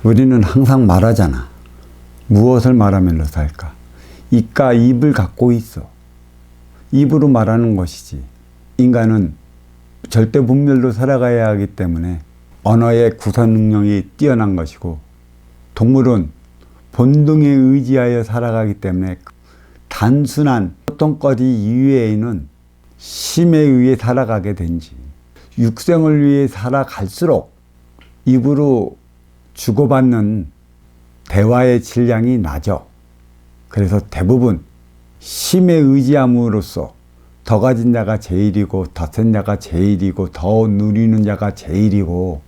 우리는 항상 말하잖아. 무엇을 말하면서 살까? 입과 입을 갖고 있어. 입으로 말하는 것이지. 인간은 절대 분별로 살아가야 하기 때문에 언어의 구사 능력이 뛰어난 것이고, 동물은 본능에 의지하여 살아가기 때문에 단순한 고통거리 이외에는 힘에 의해 살아가게 된지, 육생을 위해 살아갈수록 입으로 주고받는 대화의 질량이 낮아. 그래서 대부분 힘에 의지함으로써 더 가진 자가 제일이고, 더 센 자가 제일이고, 더 누리는 자가 제일이고,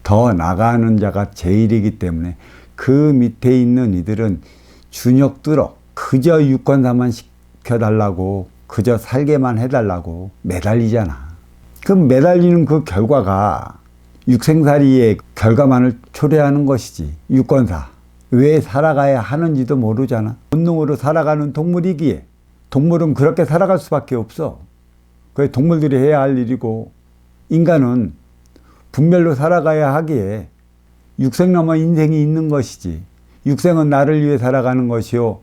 더 나가는 자가 제일이기 때문에 그 밑에 있는 이들은 주눅들어 그저 유권사만 시켜달라고, 그저 살게만 해달라고 매달리잖아. 그 매달리는 그 결과가 육생살이의 결과만을 초래하는 것이지. 유권사 왜 살아가야 하는지도 모르잖아. 본능으로 살아가는 동물이기에 동물은 그렇게 살아갈 수밖에 없어. 그게 동물들이 해야 할 일이고, 인간은 분별로 살아가야 하기에 육생 넘어 인생이 있는 것이지. 육생은 나를 위해 살아가는 것이요,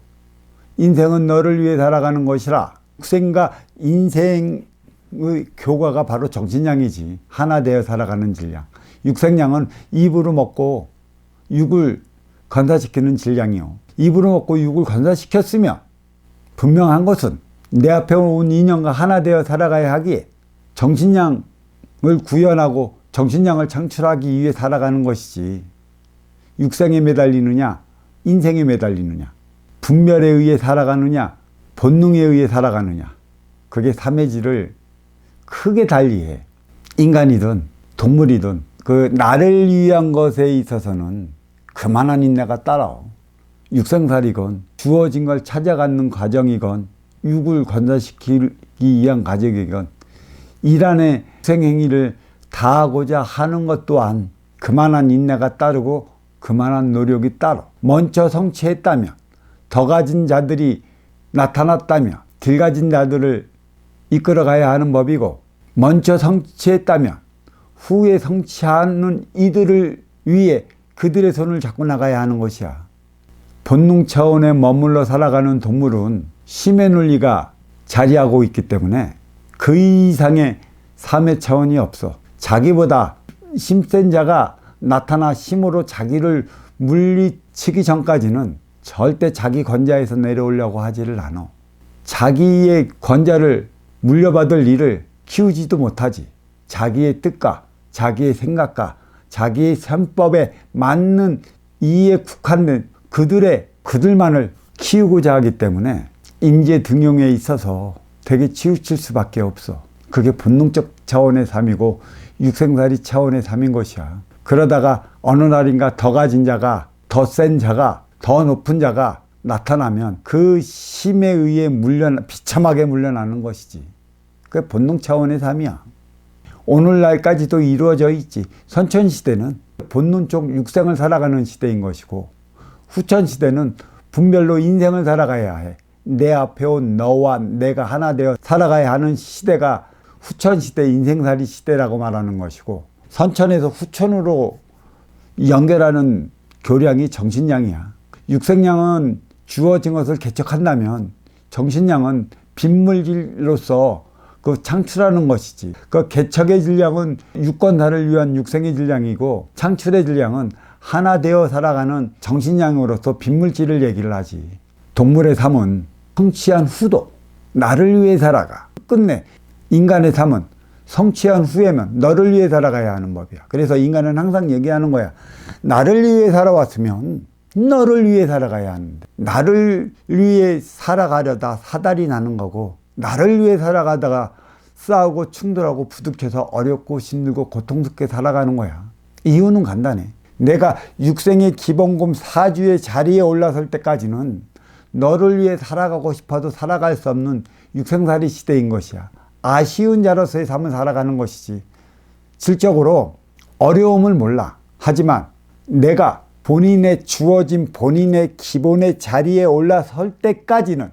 인생은 너를 위해 살아가는 것이라. 육생과 인생의 교과가 바로 정신량이지. 하나 되어 살아가는 질량. 육생량은 입으로 먹고 육을 건사시키는 질량이요. 입으로 먹고 육을 건사시켰으면 분명한 것은 내 앞에 온 인연과 하나 되어 살아가야 하기에 정신량을 구현하고 정신량을 창출하기 위해 살아가는 것이지. 육생에 매달리느냐, 인생에 매달리느냐, 분별에 의해 살아가느냐, 본능에 의해 살아가느냐, 그게 삼의 질을 크게 달리해. 인간이든 동물이든 그 나를 위한 것에 있어서는 그만한 인내가 따라오. 육생살이건 주어진 걸 찾아가는 과정이건 육을 건사시키기 위한 과정이건 일안의 생행위를 다하고자 하는 것 또한 그만한 인내가 따르고 그만한 노력이 따로. 먼저 성취했다면, 더 가진 자들이 나타났다면 길 가진 자들을 이끌어가야 하는 법이고, 먼저 성취했다면 후에 성취하는 이들을 위해 그들의 손을 잡고 나가야 하는 것이야. 본능 차원에 머물러 살아가는 동물은 힘의 논리가 자리하고 있기 때문에 그 이상의 삶의 차원이 없어. 자기보다 힘센 자가 나타나 힘으로 자기를 물리치기 전까지는 절대 자기 권좌에서 내려오려고 하지를 않아. 자기의 권좌를 물려받을 일을 키우지도 못하지. 자기의 뜻과 자기의 생각과 자기의 편법에 맞는 이에 국한된 그들만을 키우고자 하기 때문에 인재 등용에 있어서 되게 치우칠 수밖에 없어. 그게 본능적 차원의 삶이고 육생살이 차원의 삶인 것이야. 그러다가 어느 날인가 더 가진 자가, 더 센 자가, 더 높은 자가 나타나면 그 힘에 의해 비참하게 물려나는 것이지. 그게 본능 차원의 삶이야. 오늘날까지도 이루어져 있지. 선천시대는 본능적 육생을 살아가는 시대인 것이고, 후천시대는 분별로 인생을 살아가야 해. 내 앞에 온 너와 내가 하나 되어 살아가야 하는 시대가 후천시대 인생살이 시대라고 말하는 것이고, 선천에서 후천으로 연결하는 교량이 정신량이야. 육생량은 주어진 것을 개척한다면 정신량은 빗물질로서 그 창출하는 것이지. 그 개척의 질량은 유권사를 위한 육생의 질량이고, 창출의 질량은 하나 되어 살아가는 정신량으로서 빗물질을 얘기를 하지. 동물의 삶은 성취한 후도 나를 위해 살아가. 끝내 인간의 삶은 성취한 후에면 너를 위해 살아가야 하는 법이야. 그래서 인간은 항상 얘기하는 거야. 나를 위해 살아왔으면 너를 위해 살아가야 하는데, 나를 위해 살아가려다 사달이 나는 거고, 나를 위해 살아가다가 싸우고 충돌하고 부딪혀서 어렵고 힘들고 고통스럽게 살아가는 거야. 이유는 간단해. 내가 육생의 기본금 사주의 자리에 올라설 때까지는 너를 위해 살아가고 싶어도 살아갈 수 없는 육생살이 시대인 것이야. 아쉬운 자로서의 삶을 살아가는 것이지. 질적으로 어려움을 몰라. 하지만 내가 본인의 주어진 본인의 기본의 자리에 올라설 때까지는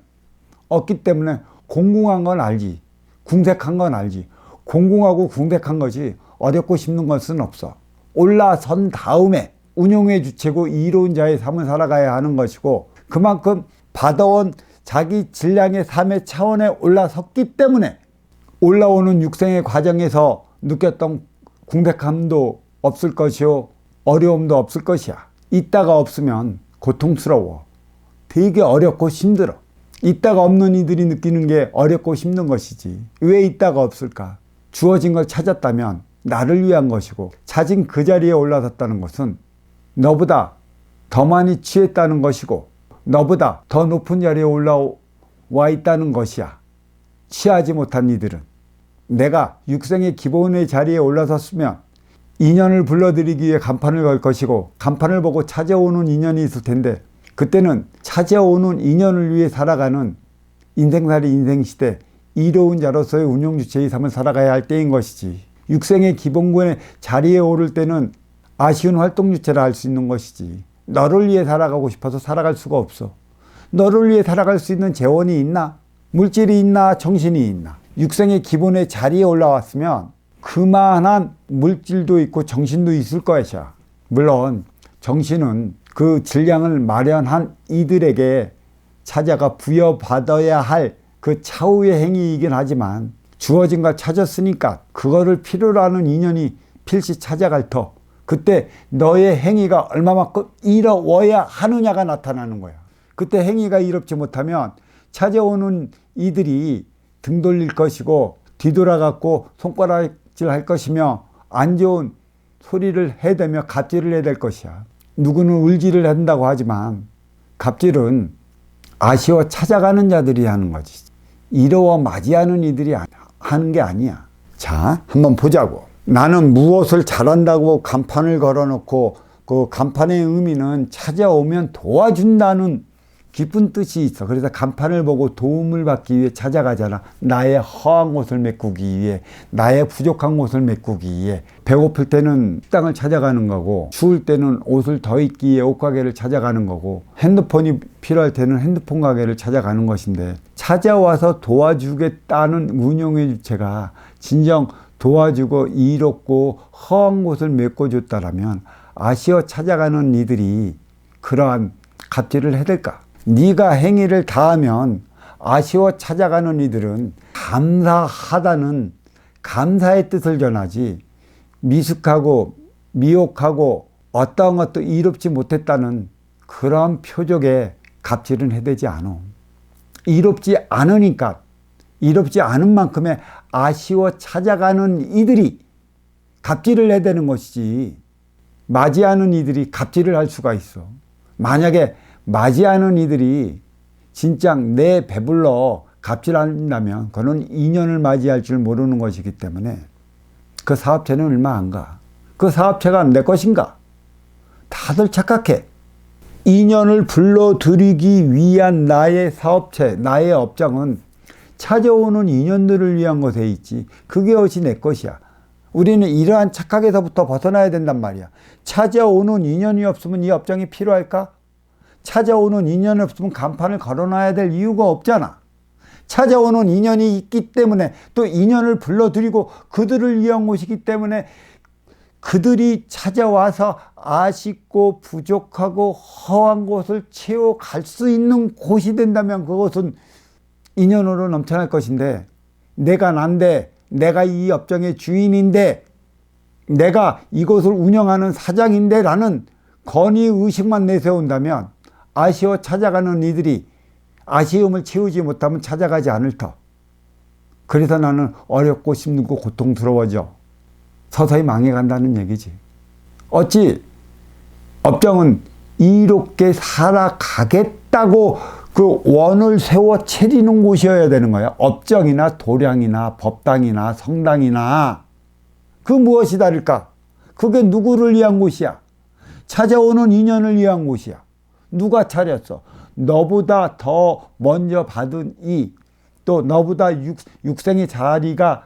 없기 때문에 공공한 건 알지. 궁색한 건 알지. 공공하고 궁색한 것이 어렵고 힘든 것은 없어. 올라선 다음에 운용의 주체고 이로운 자의 삶을 살아가야 하는 것이고, 그만큼 받아온 자기 질량의 삶의 차원에 올라섰기 때문에 올라오는 육생의 과정에서 느꼈던 궁백함도 없을 것이요, 어려움도 없을 것이야. 있다가 없으면 고통스러워. 되게 어렵고 힘들어. 있다가 없는 이들이 느끼는 게 어렵고 힘든 것이지. 왜 있다가 없을까? 주어진 걸 찾았다면 나를 위한 것이고, 찾은 그 자리에 올라섰다는 것은 너보다 더 많이 취했다는 것이고, 너보다 더 높은 자리에 올라와 있다는 것이야. 취하지 못한 이들은. 내가 육생의 기본의 자리에 올라섰으면 인연을 불러들이기 위해 간판을 걸 것이고, 간판을 보고 찾아오는 인연이 있을 텐데, 그때는 찾아오는 인연을 위해 살아가는 인생살이 인생시대 이로운 자로서의 운용주체의 삶을 살아가야 할 때인 것이지. 육생의 기본권의 자리에 오를 때는 아쉬운 활동주체라 할 수 있는 것이지. 너를 위해 살아가고 싶어서 살아갈 수가 없어. 너를 위해 살아갈 수 있는 재원이 있나? 물질이 있나? 정신이 있나? 육생의 기본의 자리에 올라왔으면 그만한 물질도 있고 정신도 있을 것이야. 물론 정신은 그 질량을 마련한 이들에게 찾아가 부여받아야 할 그 차후의 행위이긴 하지만, 주어진 걸 찾았으니까 그거를 필요로 하는 인연이 필시 찾아갈 터, 그때 너의 행위가 얼마만큼 이로워야 하느냐가 나타나는 거야. 그때 행위가 이롭지 못하면 찾아오는 이들이 등 돌릴 것이고, 뒤돌아갖고 손가락질 할 것이며, 안 좋은 소리를 해대며 갑질을 해야 될 것이야. 누구는 울지를 한다고 하지만 갑질은 아쉬워 찾아가는 자들이 하는 거지. 이로워 맞이하는 이들이 하는 게 아니야. 자, 한번 보자고. 나는 무엇을 잘한다고 간판을 걸어놓고, 그 간판의 의미는 찾아오면 도와준다는 깊은 뜻이 있어. 그래서 간판을 보고 도움을 받기 위해 찾아가잖아. 나의 허한 곳을 메꾸기 위해, 나의 부족한 곳을 메꾸기 위해. 배고플 때는 식당을 찾아가는 거고, 추울 때는 옷을 더 입기 위해 옷가게를 찾아가는 거고, 핸드폰이 필요할 때는 핸드폰 가게를 찾아가는 것인데, 찾아와서 도와주겠다는 운용의 주체가 진정 도와주고 이롭고 허한 곳을 메꿔줬다라면 아쉬워 찾아가는 이들이 그러한 갑질을 해댈까? 네가 행위를 다하면 아쉬워 찾아가는 이들은 감사하다는 감사의 뜻을 전하지, 미숙하고 미혹하고 어떠한 것도 이롭지 못했다는 그런 표적에 갑질은 해대지 않아. 이롭지 않으니까, 이롭지 않은 만큼의 아쉬워 찾아가는 이들이 갑질을 해대는 것이지, 맞이하는 이들이 갑질을 할 수가 있어. 만약에 맞이하는 이들이 진짜 내 배불러 갑질한다면 그는 인연을 맞이할 줄 모르는 것이기 때문에 그 사업체는 얼마 안 가. 그 사업체가 내 것인가? 다들 착각해. 인연을 불러들이기 위한 나의 사업체, 나의 업장은 찾아오는 인연들을 위한 것에 있지, 그게 어찌 내 것이야. 우리는 이러한 착각에서부터 벗어나야 된단 말이야. 찾아오는 인연이 없으면 이 업장이 필요할까? 찾아오는 인연이 없으면 간판을 걸어놔야 될 이유가 없잖아. 찾아오는 인연이 있기 때문에, 또 인연을 불러들이고 그들을 위한 곳이기 때문에, 그들이 찾아와서 아쉽고 부족하고 허한 곳을 채워갈 수 있는 곳이 된다면 그것은 인연으로 넘쳐날 것인데, 내가 난데, 내가 이 업장의 주인인데, 내가 이곳을 운영하는 사장인데 라는 권위의식만 내세운다면 아쉬워 찾아가는 이들이 아쉬움을 채우지 못하면 찾아가지 않을 터. 그래서 나는 어렵고 힘들고 고통스러워져 서서히 망해간다는 얘기지. 어찌 업장은 이롭게 살아가겠다고 그 원을 세워 차리는 곳이어야 되는 거야. 업장이나 도량이나 법당이나 성당이나 그 무엇이 다를까? 그게 누구를 위한 곳이야? 찾아오는 인연을 위한 곳이야. 누가 차렸어? 너보다 더 먼저 받은 이, 또 너보다 육생의 자리가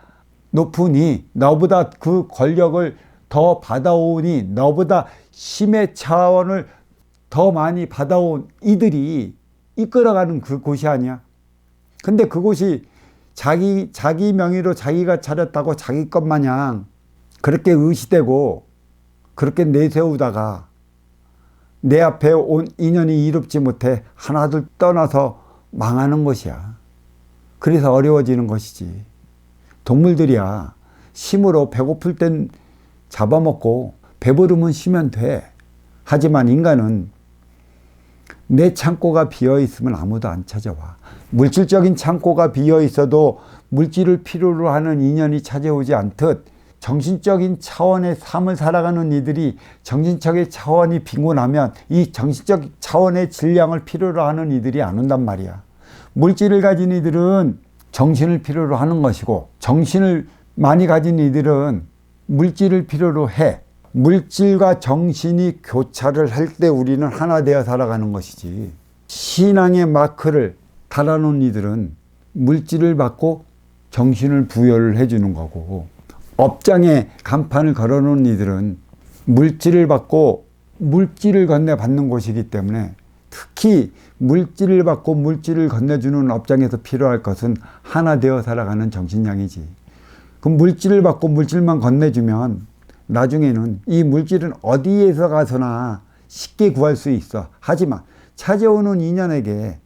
높으니, 너보다 그 권력을 더 받아오니, 너보다 힘의 차원을 더 많이 받아온 이들이 이끌어가는 그 곳이 아니야. 근데 그곳이 자기 명의로 자기가 차렸다고 자기 것 마냥 그렇게 의시되고 그렇게 내세우다가 내 앞에 온 인연이 이롭지 못해 하나둘 떠나서 망하는 것이야. 그래서 어려워지는 것이지. 동물들이야 힘으로 배고플 땐 잡아먹고 배부르면 쉬면 돼. 하지만 인간은 내 창고가 비어있으면 아무도 안 찾아와. 물질적인 창고가 비어있어도 물질을 필요로 하는 인연이 찾아오지 않듯 정신적인 차원의 삶을 살아가는 이들이 정신적인 차원이 빈곤하면 이 정신적 차원의 질량을 필요로 하는 이들이 안 온단 말이야. 물질을 가진 이들은 정신을 필요로 하는 것이고 정신을 많이 가진 이들은 물질을 필요로 해. 물질과 정신이 교차를 할 때 우리는 하나 되어 살아가는 것이지. 신앙의 마크를 달아놓은 이들은 물질을 받고 정신을 부여를 해주는 거고, 업장에 간판을 걸어놓은 이들은 물질을 받고 물질을 건네받는 곳이기 때문에 특히 물질을 받고 물질을 건네주는 업장에서 필요할 것은 하나 되어 살아가는 정신량이지. 그 물질을 받고 물질만 건네주면 나중에는 이 물질은 어디에서 가서나 쉽게 구할 수 있어. 하지만 찾아오는 인연에게,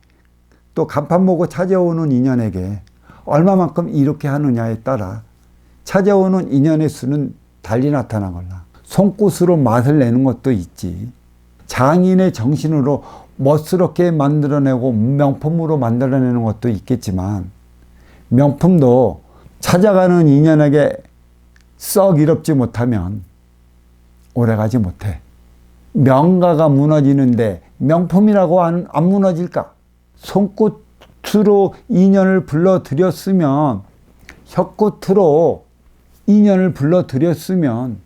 또 간판 보고 찾아오는 인연에게 얼마만큼 이렇게 하느냐에 따라 찾아오는 인연의 수는 달리 나타나거나 손끝으로 맛을 내는 것도 있지. 장인의 정신으로 멋스럽게 만들어내고 명품으로 만들어내는 것도 있겠지만 명품도 찾아가는 인연에게 썩 이롭지 못하면 오래가지 못해. 명가가 무너지는데 명품이라고 안 무너질까? 손끝으로 인연을 불러들였으면, 혀끝으로 인연을 불러들였으면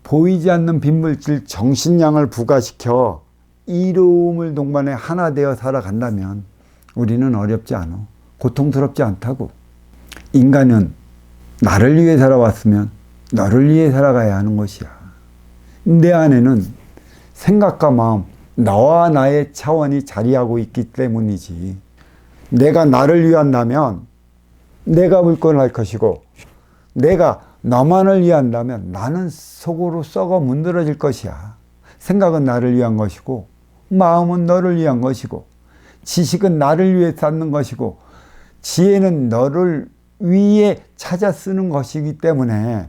보이지 않는 빈물질 정신량을 부과시켜 이로움을 동반해 하나 되어 살아간다면 우리는 어렵지 않아. 고통스럽지 않다고. 인간은 나를 위해 살아왔으면 너를 위해 살아가야 하는 것이야. 내 안에는 생각과 마음, 너와 나의 차원이 자리하고 있기 때문이지. 내가 나를 위한다면 내가 물건할 것이고, 내가 너만을 위한다면 나는 속으로 썩어 문드러질 것이야. 생각은 나를 위한 것이고, 마음은 너를 위한 것이고, 지식은 나를 위해 쌓는 것이고, 지혜는 너를 위해 찾아 쓰는 것이기 때문에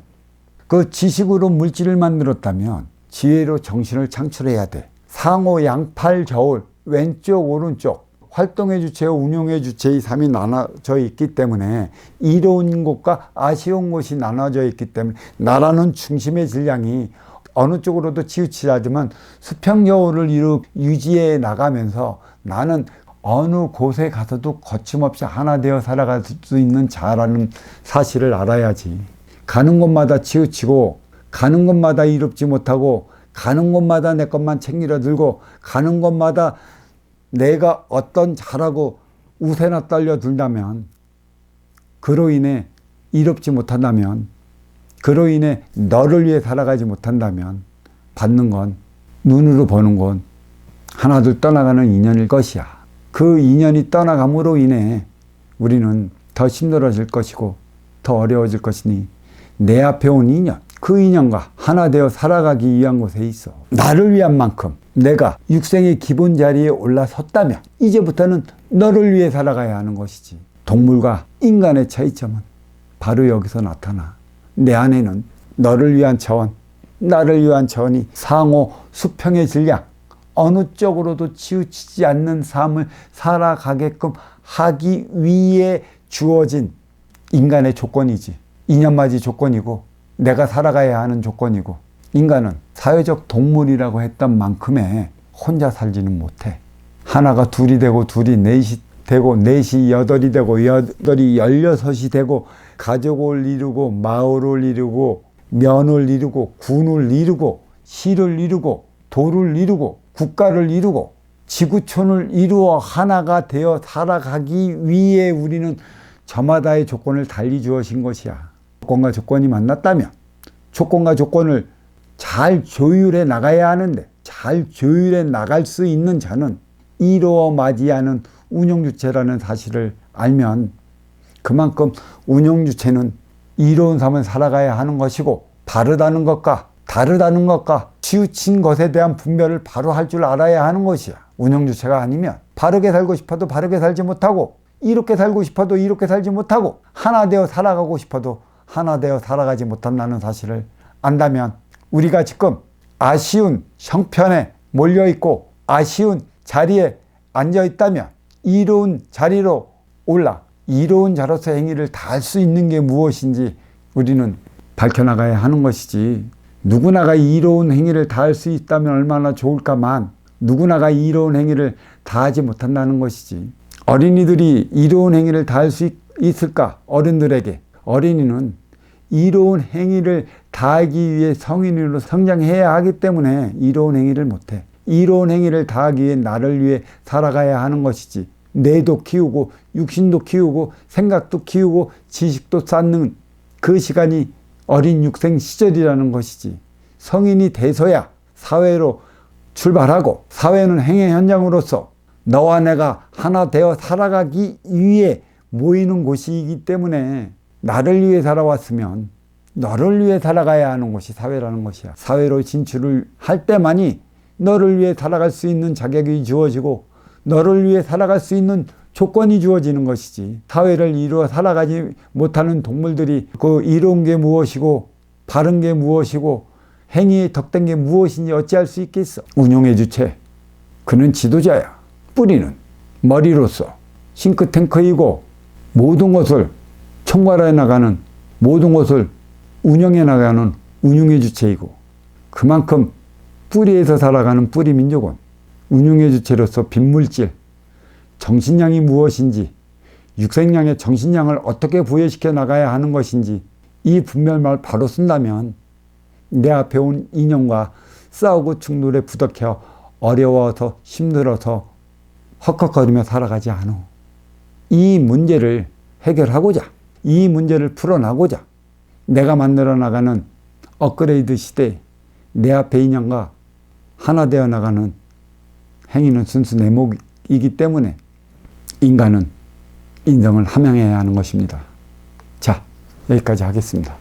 그 지식으로 물질을 만들었다면 지혜로 정신을 창출해야 돼. 상호 양팔 저울, 왼쪽 오른쪽, 활동의 주체와 운용의 주체의 삶이 나눠져 있기 때문에 이로운 곳과 아쉬운 곳이 나눠져 있기 때문에 나라는 중심의 질량이 어느 쪽으로도 치우치자지만 수평여울을 유지해 나가면서 나는 어느 곳에 가서도 거침없이 하나 되어 살아갈 수 있는 자라는 사실을 알아야지. 가는 곳마다 치우치고, 가는 곳마다 이롭지 못하고, 가는 곳마다 내 것만 챙기려 들고, 가는 곳마다 내가 어떤 자라고 우세나 떨려 들다면, 그로 인해 이롭지 못한다면, 그로 인해 너를 위해 살아가지 못한다면 받는 건, 눈으로 보는 건 하나둘 떠나가는 인연일 것이야. 그 인연이 떠나감으로 인해 우리는 더 힘들어질 것이고 더 어려워질 것이니 내 앞에 온 인연, 그 인연과 하나 되어 살아가기 위한 곳에 있어. 나를 위한 만큼 내가 육생의 기본 자리에 올라섰다면 이제부터는 너를 위해 살아가야 하는 것이지. 동물과 인간의 차이점은 바로 여기서 나타나. 내 안에는 너를 위한 차원, 나를 위한 차원이 상호 수평의 질량, 어느 쪽으로도 치우치지 않는 삶을 살아가게끔 하기 위해 주어진 인간의 조건이지. 인연맞이 조건이고 내가 살아가야 하는 조건이고, 인간은 사회적 동물이라고 했던 만큼에 혼자 살지는 못해. 하나가 둘이 되고 둘이 넷이 되고 넷이 여덟이 되고 여덟이 16이 되고 가족을 이루고 마을을 이루고 면을 이루고 군을 이루고 시를 이루고 도를 이루고 국가를 이루고 지구촌을 이루어 하나가 되어 살아가기 위해 우리는 저마다의 조건을 달리 주어진 것이야. 조건과 조건이 만났다면 조건과 조건을 잘 조율해 나가야 하는데, 잘 조율해 나갈 수 있는 자는 이루어 맞이하는 운영주체라는 사실을 알면 그만큼 운영주체는 이로운 삶을 살아가야 하는 것이고, 다르다는 것과 다르다는 것과 치우친 것에 대한 분별을 바로 할 줄 알아야 하는 것이야. 운영주체가 아니면 바르게 살고 싶어도 바르게 살지 못하고, 이렇게 살고 싶어도 이렇게 살지 못하고, 하나 되어 살아가고 싶어도 하나 되어 살아가지 못한다는 사실을 안다면, 우리가 지금 아쉬운 형편에 몰려있고 아쉬운 자리에 앉아있다면 이로운 자리로 올라 이로운 자로서 행위를 다할 수 있는 게 무엇인지 우리는 밝혀나가야 하는 것이지, 누구나가 이로운 행위를 다할 수 있다면 얼마나 좋을까만 누구나가 이로운 행위를 다하지 못한다는 것이지. 어린이들이 이로운 행위를 다할 수 있을까? 어른들에게. 어린이는 이로운 행위를 다하기 위해 성인으로 성장해야 하기 때문에 이로운 행위를 못해. 이로운 행위를 다하기 위해 나를 위해 살아가야 하는 것이지. 뇌도 키우고 육신도 키우고 생각도 키우고 지식도 쌓는 그 시간이 어린 육생 시절이라는 것이지. 성인이 돼서야 사회로 출발하고, 사회는 행위 현장으로서 너와 내가 하나 되어 살아가기 위해 모이는 곳이기 때문에, 나를 위해 살아왔으면 너를 위해 살아가야 하는 곳이 사회라는 것이야. 사회로 진출을 할 때만이 너를 위해 살아갈 수 있는 자격이 주어지고 너를 위해 살아갈 수 있는 조건이 주어지는 것이지. 사회를 이루어 살아가지 못하는 동물들이 그 이로운 게 무엇이고 바른 게 무엇이고 행위에 덕된 게 무엇인지 어찌할 수 있겠어. 운용의 주체, 그는 지도자야. 뿌리는 머리로서 싱크탱크이고 모든 것을 총괄해 나가는, 모든 것을 운영해 나가는 운용의 주체이고, 그만큼 뿌리에서 살아가는 뿌리 민족은 운용의 주체로서 빈물질, 정신량이 무엇인지, 육생량의 정신량을 어떻게 부여시켜 나가야 하는 것인지 이 분별말 바로 쓴다면 내 앞에 온 인연과 싸우고 충돌에 부닥쳐 어려워서 힘들어서 헉헉거리며 살아가지 않아. 이 문제를 해결하고자, 이 문제를 풀어나고자 내가 만들어 나가는 업그레이드 시대에 내 앞에 인연과 하나 되어 나가는 행위는 순수 내목이기 때문에 인간은 인정을 함양해야 하는 것입니다. 자, 여기까지 하겠습니다.